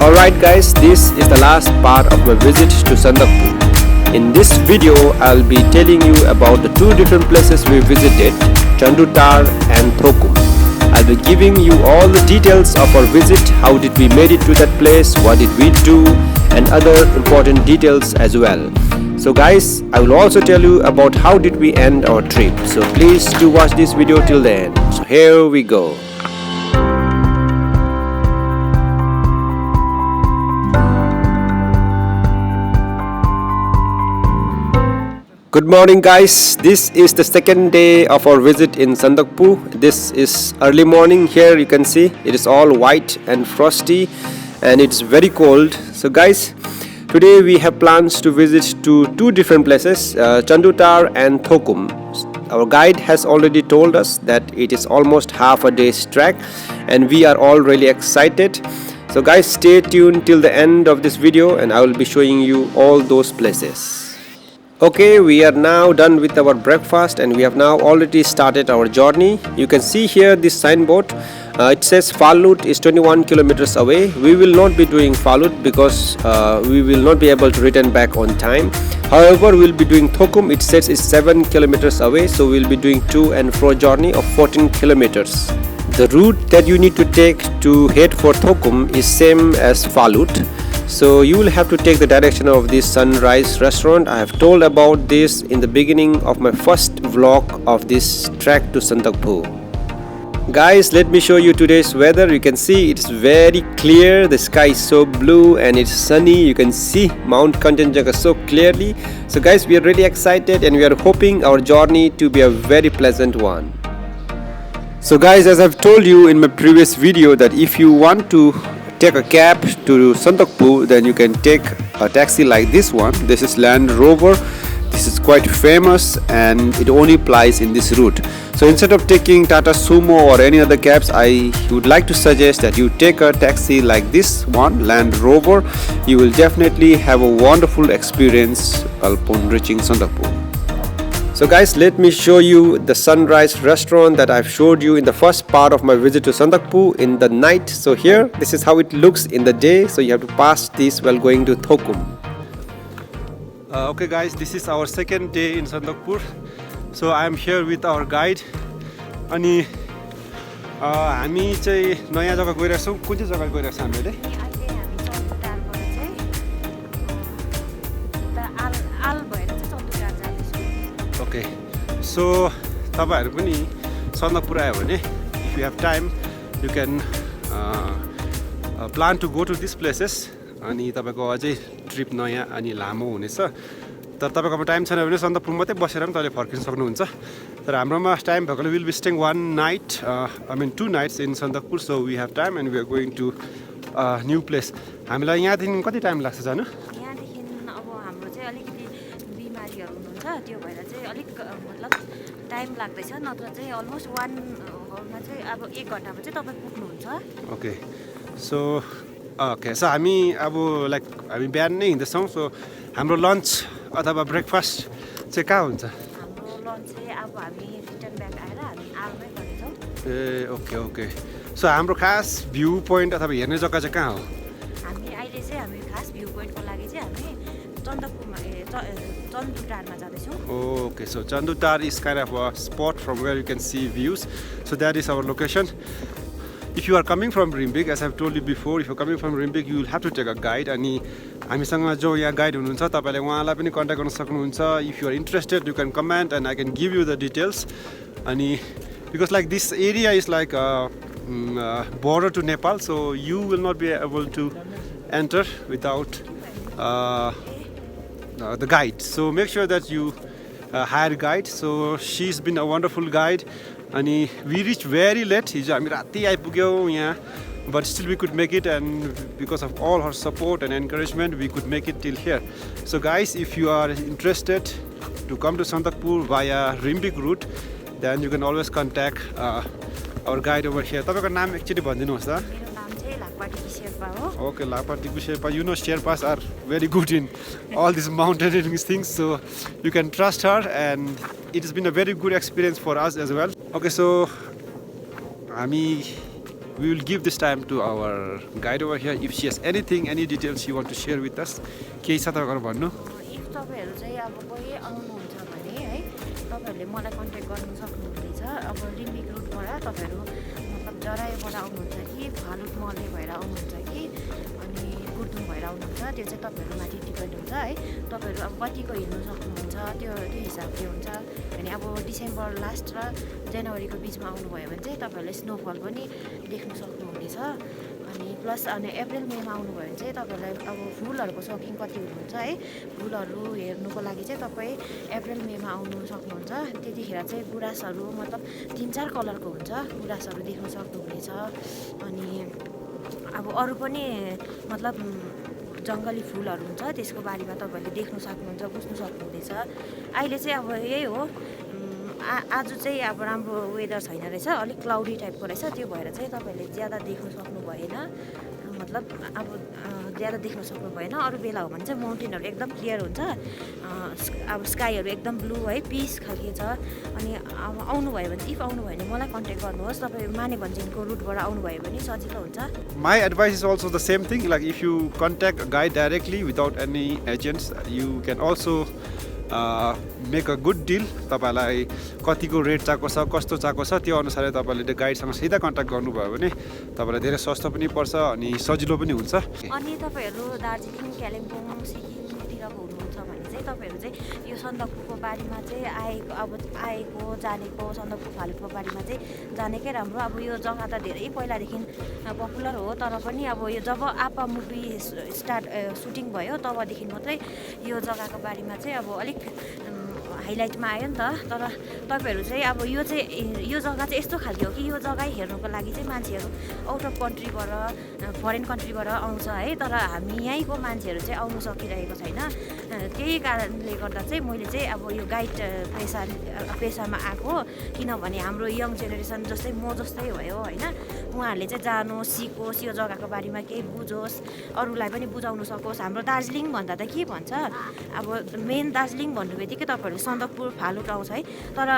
Alright guys, this is the last part of my visit to Sandakphu. In this video, I'll be telling you about the two different places we visited, Chandutaar and Thokum. I'll be giving you all the details of our visit, how did we made it to that place, what did we do, and other important details as well. So guys, I will also tell you about how did we end our trip. So please do watch this video till the end. So here we go. Good morning guys, this is the second day of our visit in Sandakphu. This is early morning. Here you can see it is all white and frosty and it's very cold. So guys, today we have plans to visit to two different places, Chandutaar and Thokum. Our guide has already told us that it is almost half a day's trek and we are all really excited. So guys, stay tuned till the end of this video and I will be showing you all those places. Okay, we are now done with our breakfast and we have now already started our journey. You can see here this signboard. It says Falut is 21 kilometers away. We will not be doing Falut because we will not be able to return back on time. However, we'll be doing Thokum. It says it's 7 kilometers away, so we'll be doing to and fro journey of 14 kilometers. The route that you need to take to head for Thokum is same as Falut. So you will have to take the direction of this sunrise restaurant. I have told about this in the beginning of my first vlog of this trek to Sandakphu. Guys, let me show you today's weather. You can see it's very clear. The sky is so blue and it's sunny. You can see Mount Kanchenjunga so clearly. So guys, we are really excited and we are hoping our journey to be a very pleasant one. So guys, as I've told you in my previous video that if you want to take a cab to Sandakphu, then you can take a taxi like this one. This is Land Rover. This is quite famous and it only applies in this route. So instead of taking Tata Sumo or any other cabs, I would like to suggest that you take a taxi like this one, Land Rover. You will definitely have a wonderful experience upon reaching Sandakphu. So guys, let me show you the sunrise restaurant that I've showed you in the first part of my visit to Sandakphu in the night. So here, this is how it looks in the day. So you have to pass this while going to Thokum. Okay guys, this is our second day in Sandakphu. So I am here with our guide. अनि हामी चाहिँ नयाँ जग्गा गइरहेको छौँ. कुन चाहिँ जग्गा गइरहेको छ हामीले? Okay, so तपाईहरु पनि सन्दकपू आयो भने if you have time you can plan to go to these places अनि तपाईको अझै ट्रिप नयाँ अनि लामो हुनेछ. तर तपाईकोमा टाइम छैन भने सन्दकपू मात्रै बसेर पनि तपाईले फर्किन सक्नुहुन्छ. तर हाम्रोमा टाइम भएकोले we'll be staying one night, I mean 2 nights in Sandakphu, so we have time and we are going to a new place. हामीलाई यहाँदेखि कति टाइम लाग्छ जानु? यहाँदेखि अब हाम्रो चाहिँ अलिकति बिमारीहरु हुनुहुन्छ, त्यो भएर चाहिँ अलिक मतलब टाइम लाग्दैछ. नत्र चाहिँ अलमोस्ट 1 हवरमा चाहिँ अब 1 घण्टामा चाहिँ तपाई पुग्नुहुन्छ. ओके, सो हामी अब लाइक हामी बिहान नै हिँड्दैछौँ. सो हाम्रो लन्च अथवा ब्रेकफास्ट चाहिँ कहाँ हुन्छ? हाम्रो लन्च चाहिँ अब हामी रिटर्न ब्याक आएर हामी आलमै गर्छौँ. ए ओके. सो हाम्रो खास भ्यू पोइन्ट अथवा हेर्ने जग्गा चाहिँ कहाँ हो? हामी अहिले चाहिँ हामी खास भ्यू पोइन्टको लागि चाहिँ हामी Chandutaरमा जाँदैछौँ. Okay, so Chandutaar is kind of a spot from where you can see views. So that is our location. If you are coming from Rimbick, as I've told you before, if you're coming from Rimbick, you will have to take a guide. अनि हामीसँग जो यहाँ guide हुनुहुन्छ तपाईले उहाँलाई पनि contact गर्न सक्नुहुन्छ. If you are interested, you can comment and I can give you the details. अनि because like this area is like a border to Nepal, so you will not be able to enter without the guide. So make sure that you hire a guide. So she's been a wonderful guide. And we reached very late. But still we could make it, and because of all her support and encouragement, we could make it till here. So guys, if you are interested to come to Sandakphu via Rimbick route, then you can always contact our guide over here. Tapaiको नाम एकचोटी भनिदिनुहोस् त. मेरो नाम चाहिँ लाकपाटीकी शेर्पा हो. Okay, Lakpatiki Sherpa. You know Sherpas are very good in all these mountaineering things, so you can trust her, and it has been a very good experience for us as well. Okay, so हामी we will give this time to our guide over here if she has anything, any details she want to share with us. केही छ तपाईँहरू भन्नु? If तपाईँहरू चाहिँ अब कोही आउनुहुन्छ भने है तपाईँहरूले मलाई कन्ट्याक्ट गर्नु सक्नुहुनेछ। अब रिम्बिक रुटबाट तपाईँहरू मतलब जरायोबाट आउनुहुन्छ कि फालुट मर्ने भएर आउनुहुन्छ कि अनि गुर्दुङ भएर आउनुहुन्छ त्यो चाहिँ तपाईँहरूमाथि डिपेन्ड हुन्छ है। तपाईँहरू अब कतिको हिँड्नु सक्नुहुन्छ त्यो हिसाबले हुन्छ। अनि अब डिसेम्बर लास्ट र जनवरीको बिचमा आउनुभयो भने चाहिँ तपाईँहरूले स्नोफल पनि देख्न सक्नुहुनेछ। अनि प्लस अनि अप्रिल मेमा आउनुभयो भने चाहिँ तपाईँहरूलाई अब फुलहरूको सौकिन कति हुनुहुन्छ है फुलहरू हेर्नुको लागि चाहिँ तपाईँ अप्रिल मेमा आउनु सक्नुहुन्छ। त्यतिखेर चाहिँ गुराँसहरू मतलब 3-4 कलरको हुन्छ गुराँसहरू देख्न सक्नुहुनेछ। अनि अब अरू पनि मतलब जङ्गली फुलहरू हुन्छ त्यसको बारेमा तपाईँहरूले देख्न सक्नुहुन्छ बुझ्नु सक्नुहुनेछ। अहिले चाहिँ अब यही हो आज चाहिँ अब राम्रो वेदर छैन रहेछ अलिक क्लाउडी टाइपको रहेछ त्यो भएर चाहिँ तपाईँहरूले ज्यादा देख्न सक्नु भएन मतलब अब ज्यादा देख्न सक्नु भएन। अरू बेला हो भने चाहिँ माउन्टेनहरू एकदम क्लियर हुन्छ अब स्काईहरू एकदम ब्लू है पिस खालके छ। अनि अब आउनुभयो भने इफ आउनुभयो भने मलाई कन्ट्याक्ट गर्नुहोस्। तपाईँ माने भन्ज्याङको रुटबाट आउनुभयो भने सजिलो हुन्छ। My advice is also the same thing, like if you contact a guide directly without any agents, you can also make a good deal. तपाईलाई कतिको रेट चाहिएको छ कस्तो चाहिएको छ त्यो अनुसारले तपाईँले गाइडसँग सिधा कन्ट्याक्ट गर्नुभयो भने तपाईँलाई धेरै सस्तो पनि पर्छ अनि सजिलो पनि हुन्छ। अनि तपाईँहरू दार्जिलिङ कालिम्पोङ सिक्किमतिरको हुनुहुन्छ भने चाहिँ तपाईँहरू चाहिँ यो सन्दकपूको बारेमा चाहिँ आएको जानेको सन्दकपू फालुटको बारेमा चाहिँ जानेकै राम्रो। अब यो जग्गा त धेरै पहिलादेखि पपुलर हो तर पनि अब यो जब आपा मुभी सुटिङ भयो तबदेखि मात्रै यो जग्गाको बारेमा चाहिँ अब अलिक हाइलाइटमा आयो नि त। तर तपाईँहरू चाहिँ अब यो जग्गा चाहिँ यस्तो खालको हो कि यो जग्गा हेर्नुको लागि चाहिँ मान्छेहरू आउट अफ कन्ट्रीबाट फरेन कन्ट्रीबाट आउँछ है। तर हामी यहीँको मान्छेहरू चाहिँ आउनु सकिरहेको छैन। त्यही कारणले गर्दा चाहिँ मैले चाहिँ अब यो गाइड पेसामा आएको किनभने हाम्रो यङ जेनेरेसन जस्तै म जस्तै भयो होइन उहाँहरूले चाहिँ जानोस् सिकोस् यो जग्गाको बारेमा केही बुझोस् अरूलाई पनि बुझाउनु सकोस्। हाम्रो दार्जिलिङ भन्दा त के भन्छ अब मेन दार्जिलिङ भन्नु बित्तिकै तपाईँहरू सन्दकपू फालुट आउँछ है तर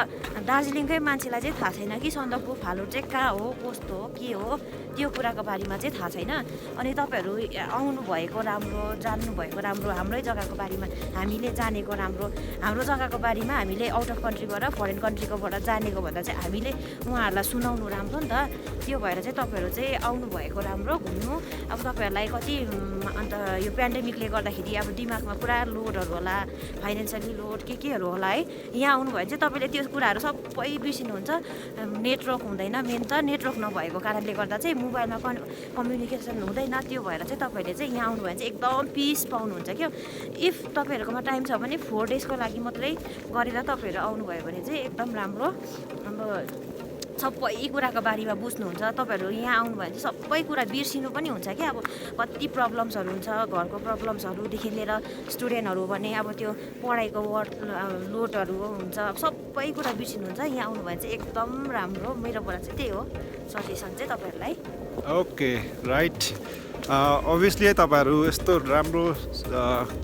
दार्जिलिङकै मान्छेलाई चाहिँ थाहा छैन कि सन्दकपू फालुट चाहिँ कहाँ हो कस्तो हो के हो त्यो कुराको बारेमा चाहिँ थाहा छैन। अनि तपाईँहरू आउनुभएको राम्रो जान्नुभएको राम्रो हाम्रै जग्गाको बारेमा हामीले जानेको राम्रो। हाम्रो जग्गाको बारेमा हामीले आउट अफ कन्ट्रीबाट फरेन कन्ट्रीकोबाट जानेको भन्दा चाहिँ हामीले उहाँहरूलाई सुनाउनु राम्रो नि त। त्यो भएर चाहिँ तपाईँहरू चाहिँ आउनुभएको राम्रो घुम्नु। अब तपाईँहरूलाई कति अन्त यो पेन्डेमिकले गर्दाखेरि अब दिमागमा पुरा लोडहरू होला फाइनेन्सियली लोड केहरू होला है। यहाँ आउनुभयो भने चाहिँ तपाईँले त्यो कुराहरू सबै बिर्सिनुहुन्छ। नेटवर्क हुँदैन मेन त नेटवर्क नभएको कारणले गर्दा चाहिँ मोबाइलमा कम्युनिकेसन हुँदैन। त्यो भएर चाहिँ तपाईँहरूले चाहिँ यहाँ आउनुभयो भने चाहिँ एकदम पिस पाउनुहुन्छ क्या। इफ तपाईँहरूकोमा टाइम छ भने 4 डेजको लागि मात्रै गरेर तपाईँहरू आउनुभयो भने चाहिँ एकदम राम्रो। अब सबै कुराको बारेमा बुझ्नुहुन्छ। तपाईँहरू यहाँ आउनुभयो भने चाहिँ सबै कुरा बिर्सिनु पनि हुन्छ क्या। अब कति प्रब्लम्सहरू हुन्छ घरको प्रब्लम्सहरूदेखि लिएर स्टुडेन्टहरू भने अब त्यो पढाइको लोडहरू हुन्छ सबै कुरा बिर्सिनुहुन्छ। यहाँ आउनुभयो भने चाहिँ एकदम राम्रो मेरोबाट चाहिँ त्यही हो सजेसन चाहिँ तपाईँहरूलाई। ओके राइट अभियसली तपाईँहरू यस्तो राम्रो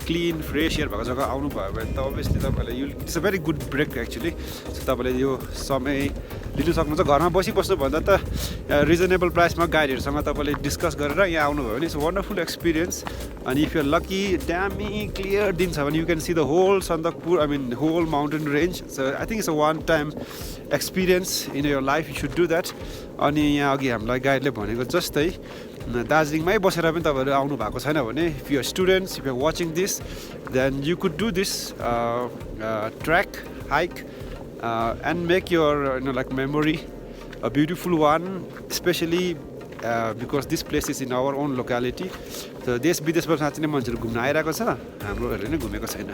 क्लिन फ्रेस एयर भएको जग्गा आउनुभयो भने त अभियसली तपाईँलाई it's a very good break actually. So तपाईँले यो समय लिनु सक्नुहुन्छ। घरमा बसिबस्नुभन्दा त रिजनेबल प्राइसमा गाइडहरूसँग तपाईँले डिस्कस गरेर यहाँ आउनुभयो भने इट्स वन्डरफुल एक्सपिरियन्स। अनि इफ यु आर लकी ड्यामी क्लियर दिन छ भने you can see the whole Sandakphu whole mountain range. So I think it's a one time experience in your life you should do that. अनि यहाँ अघि हामीलाई गाइडले भनेको जस्तै दार्जिलिङमै बसेर पनि तपाईँहरू आउनु भएको छैन भने if you are students if you are watching this then you could do this track hike and make your like memory a beautiful one, especially because this place is in our own locality. So देश विदेशबाट साँच्चै नै मान्छेहरू घुम्न आइरहेको छ हाम्रोहरूले नै घुमेको छैन.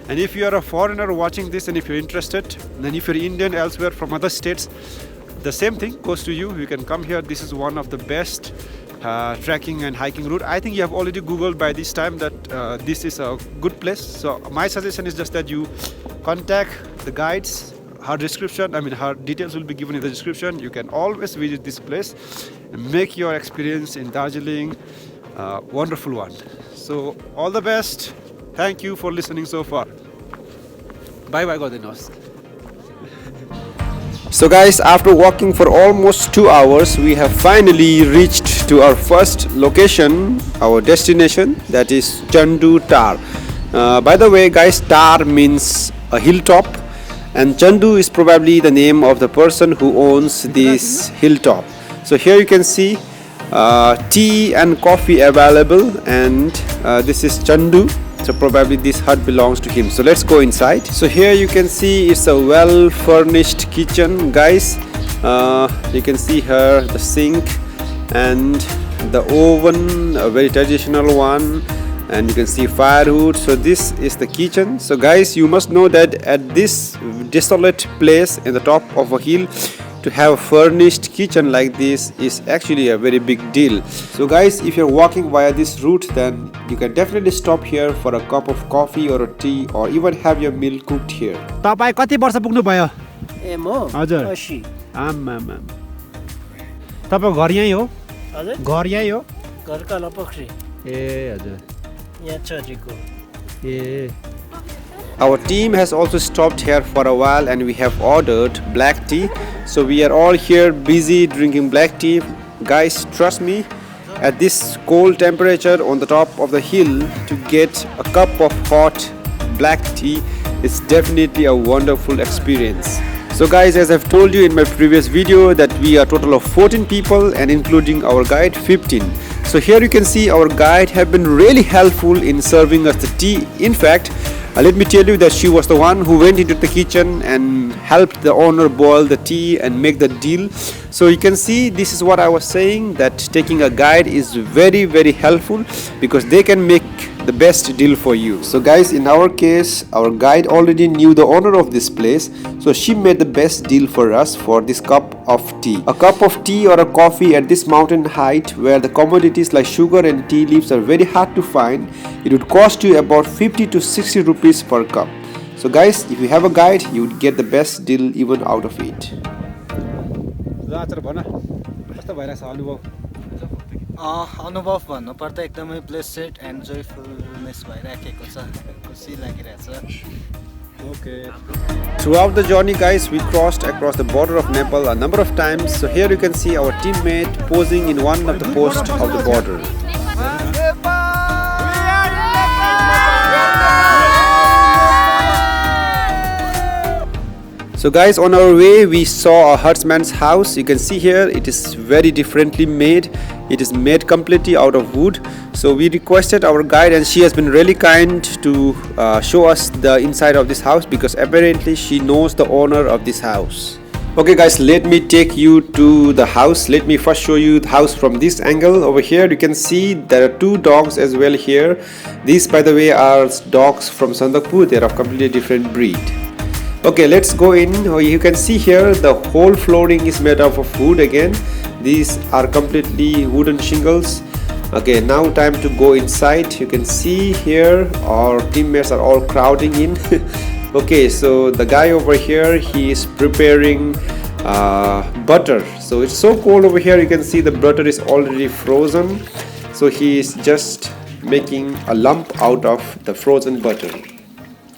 And if you are a foreigner watching this and if you're interested, then if you're Indian elsewhere from other states, the same thing goes to you. You can come here. This is one of the best trekking and hiking route. I think you have already googled by this time that this is a good place. So my suggestion is just that you contact the guides. Her details will be given in the description. You can always visit this place and make your experience in Darjeeling a wonderful one. So all the best. Thank you for listening so far. Bye bye, Godinos. So guys, after walking for almost 2 hours, we have finally reached to our first location, our destination, that is Chandutaar. By the way guys, Tar means a hilltop, and Chandu is probably the name of the person who owns this hilltop. So here you can see tea and coffee available, and this is Chandu. So probably this hut belongs to him. So let's go inside. So here you can see it's a well furnished kitchen guys. You can see here the sink and the oven, a very traditional one, and you can see firewood. So this is the kitchen. So guys, you must know that at this desolate place in the top of a hill, to have a furnished kitchen like this is actually a very big deal. So guys, if you're walking via this route, then you can definitely stop here for a cup of coffee or a tea, or even have your meal cooked here. तपाईँ कति वर्ष पुग्नु भयो? ए म हजुर 80 आमाम तपाईको घर यही हो? हजुर घर यही हो? घर कलपोखरी ए हजुर यहाँ छोरीको ए Our team has also stopped here for a while, and we have ordered black tea. So we are all here busy drinking black tea. Guys, trust me, at this cold temperature on the top of the hill, to get a cup of hot black tea is definitely a wonderful experience. So guys, as I've told you in my previous video, that we are a total of 14 people, and including our guide 15. So here you can see our guide have been really helpful in serving us the tea. In fact, let me tell you that she was the one who went into the kitchen and helped the owner boil the tea and make the deal. So you can see, this is what I was saying, that taking a guide is very helpful, because they can make the best deal for you. So guys, in our case, our guide already knew the owner of this place, so she made the best deal for us for this cup of tea. A cup of tea or a coffee at this mountain height, where the commodities like sugar and tea leaves are very hard to find, it would cost you about 50 to 60 rupees per cup. So guys, if you have a guide, you would get the best deal even out of it. अनुभव भन्नुपर्दा एकदमै blessed end जोयफुलनेस भइराखेको छ खुसी लागिरहेछ Okay. Throughout the journey guys, we crossed across the border of Nepal a number of times. So here you can see our teammate posing in one of the posts of the border. So guys, on our way we saw a herdsman's house. You can see here it is very differently made. It is made completely out of wood. So we requested our guide, and she has been really kind to show us the inside of this house, because apparently she knows the owner of this house. Okay guys, let me take you to the house. Let me first show you the house from this angle. Over here you can see there are two dogs as well here. These, by the way, are dogs from Sandakphu. They are of completely different breed. Okay, let's go in. You can see here the whole flooring is made up of wood again. These are completely wooden shingles. Okay, now time to go inside. You can see here our teammates are all crowding in. Okay, so the guy over here, he is preparing butter. So it's so cold over here, you can see the butter is already frozen. So he is just making a lump out of the frozen butter.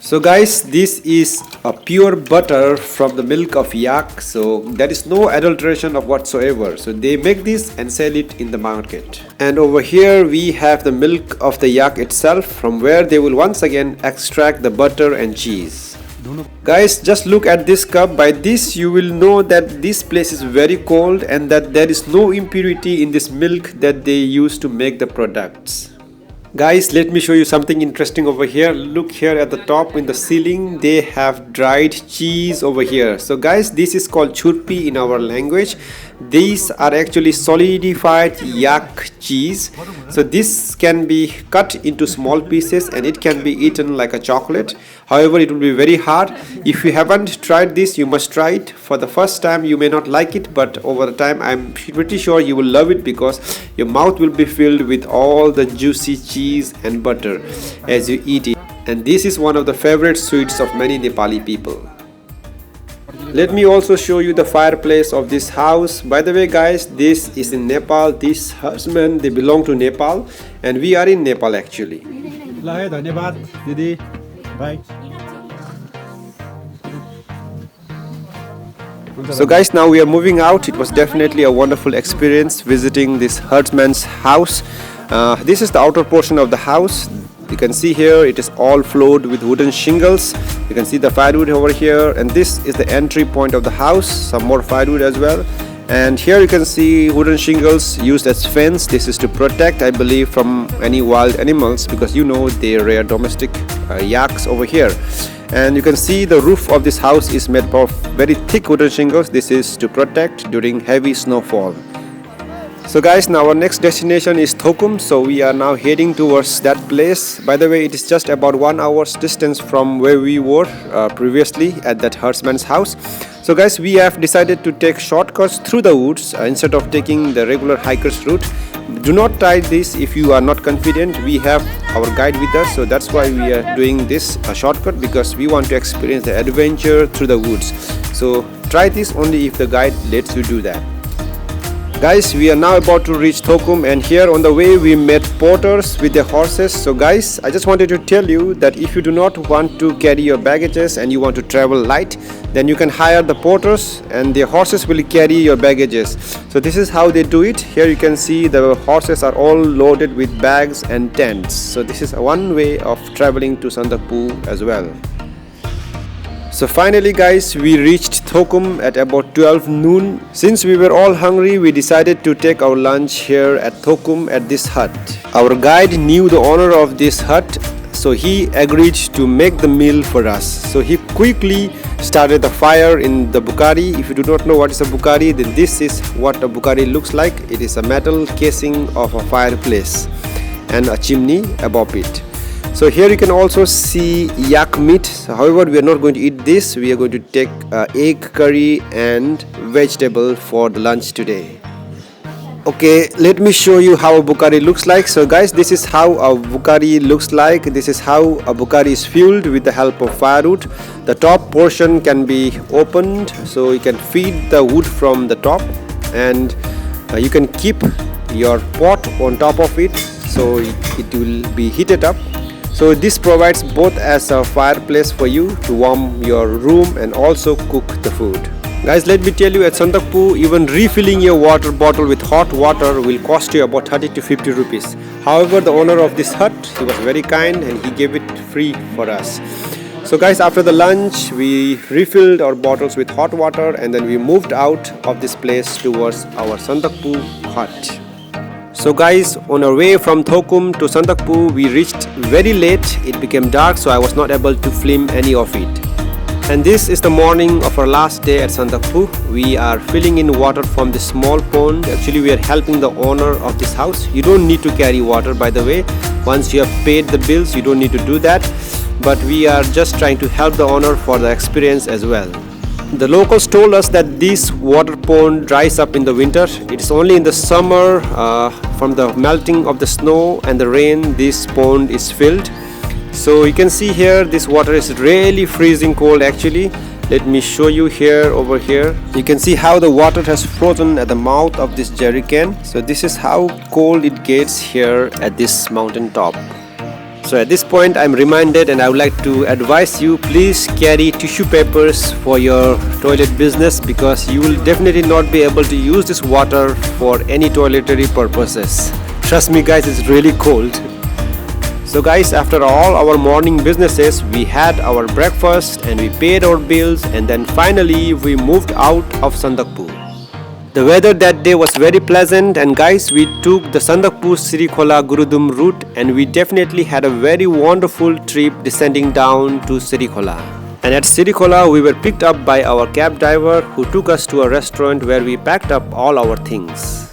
So guys, this is a pure butter from the milk of yak, so there is no adulteration of whatsoever. So they make this and sell it in the market. And over here we have the milk of the yak itself, from where they will once again extract the butter and cheese. Guys, just look at this cup. By this you will know that this place is very cold, and that there is no impurity in this milk that they use to make the products. Guys, let me show you something interesting over here. Look here at the top in the ceiling, they have dried cheese over here. So guys, this is called churpi in our language. These are actually solidified yak cheese. So this can be cut into small pieces and it can be eaten like a chocolate. However, it will be very hard. If you haven't tried this, you must try it. For the first time you may not like it, but over the time I'm pretty sure you will love it, because your mouth will be filled with all the juicy cheese and butter as you eat it. And this is one of the favorite sweets of many Nepali people. Let me also show you the fireplace of this house. By the way guys, this is in Nepal. These herdsmen, they belong to Nepal, and we are in Nepal actually. So guys, now we are moving out. It was definitely a wonderful experience visiting this herdsman's house. This is the outer portion of the house. You can see here it is all floored with wooden shingles. You can see the firewood over here, and this is the entry point of the house. Some more firewood as well. And here you can see wooden shingles used as fence. This is to protect, I believe, from any wild animals, because you know they rear domestic yaks over here. And you can see the roof of this house is made of very thick wooden shingles. This is to protect during heavy snowfall. So guys, now our next destination is Thokum. So we are now heading towards that place. By the way, it is just about 1 hour's distance from where we were previously at that herdsman's house. So guys, we have decided to take shortcuts through the woods instead of taking the regular hiker's route. Do not try this if you are not confident. We have our guide with us, so that's why we are doing this shortcut, because we want to experience the adventure through the woods. So try this only if the guide lets you do that. Guys, we are now about to reach Thokum, and here on the way we met porters with their horses. So guys, I just wanted to tell you that if you do not want to carry your baggages and you want to travel light, then you can hire the porters and their horses will carry your baggages. So this is how they do it. Here you can see the horses are all loaded with bags and tents. So this is one way of traveling to Sandakphu as well. So finally guys, we reached Thokum at about 12 noon. Since we were all hungry, we decided to take our lunch here at Thokum at this hut. Our guide knew the owner of this hut, so he agreed to make the meal for us. So he quickly started the fire in the bukari. If you do not know what is a bukari, then this is what a bukari looks like. It is a metal casing of a fireplace and a chimney above it. So here you can also see yak meat. However, we are not going to eat this. We are going to take egg curry and vegetable for the lunch today. Okay, let me show you how a bukari looks like. So guys, this is how a bukari looks like. This is how a bukari is fueled with the help of firewood. The top portion can be opened, so you can feed the wood from the top, and you can keep your pot on top of it, so it will be heated up. So this provides both as a fireplace for you to warm your room and also cook the food. Guys, let me tell you, at Sandakphu, even refilling your water bottle with hot water will cost you about 30 to 50 rupees. However, the owner of this hut, he was very kind and he gave it free for us. So guys, after the lunch, we refilled our bottles with hot water and then we moved out of this place towards our Sandakphu hut. So guys, on our way from Thokum to Sandakphu, we reached very late. It became dark, so I was not able to film any of it. And this is the morning of our last day at Sandakphu. We are filling in water from this small pond. Actually, we are helping the owner of this house. You don't need to carry water, by the way. Once you have paid the bills, you don't need to do that. But we are just trying to help the owner for the experience as well. The locals told us that this water pond dries up in the winter. It is only in the summer, from the melting of the snow and the rain, this pond is filled. So you can see here, this water is really freezing cold actually. Let me show you here, over here. You can see how the water has frozen at the mouth of this jerry can. So this is how cold it gets here at this mountain top. So at this point, I'm reminded and I would like to advise you, please carry tissue papers for your toilet business, because you will definitely not be able to use this water for any toiletry purposes. Trust me guys, it's really cold. So guys, after all our morning businesses, we had our breakfast and we paid our bills, and then finally we moved out of Sandakphu. The weather that day was very pleasant, and guys, we took the Sandakphu Sirikhola Gurudum route, and we definitely had a very wonderful trip descending down to Sirikhola. And at Sirikhola, we were picked up by our cab driver who took us to a restaurant where we packed up all our things.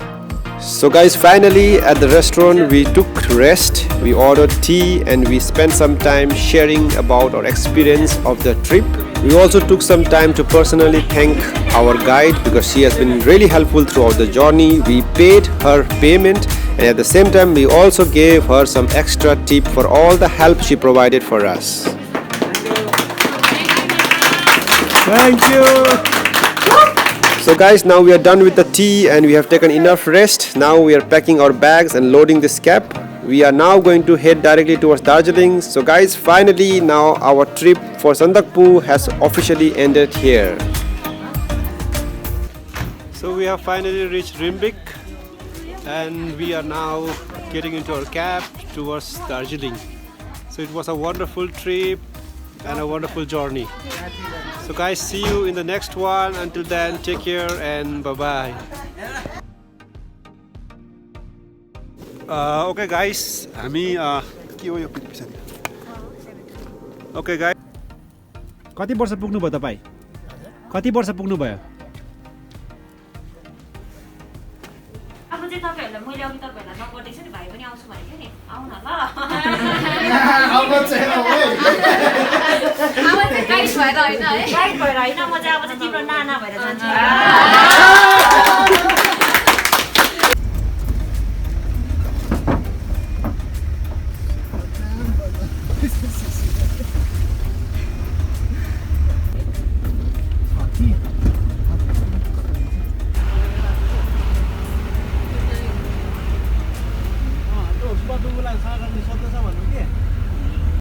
So guys, finally at the restaurant we took rest, we ordered tea and we spent some time sharing about our experience of the trip. We also took some time to personally thank our guide because she has been really helpful throughout the journey. We paid her payment and at the same time we also gave her some extra tip for all the help she provided for us. Thank you. So guys, now we are done with the tea and we have taken enough rest. Now we are packing our bags and loading this cab. We are now going to head directly towards Darjeeling. So guys, finally now our trip for Sandakphu has officially ended here. So we have finally reached Rimbick, and we are now getting into our cab towards Darjeeling. So it was a wonderful trip and a wonderful journey. So guys, see you in the next one. Until then, take care and bye-bye. Okay guys, हामी के हो यो पछाडि. Okay guys. कति वर्ष पुग्नु भयो तपाईँ? कति वर्ष पुग्नु भयो? अब चाहिँ तपाईहरुलाई मैले अघि तपाईहरुलाई नपटेको छु नि, भाइ पनि आउँछु भनेको नि, आउन ल. अब चाहिँ अब चाहिँ गाइड भएर हैन है? गाइड भएर हैन, म चाहिँ अब चाहिँ तिम्रो नाना भएर जान्छु. Bulan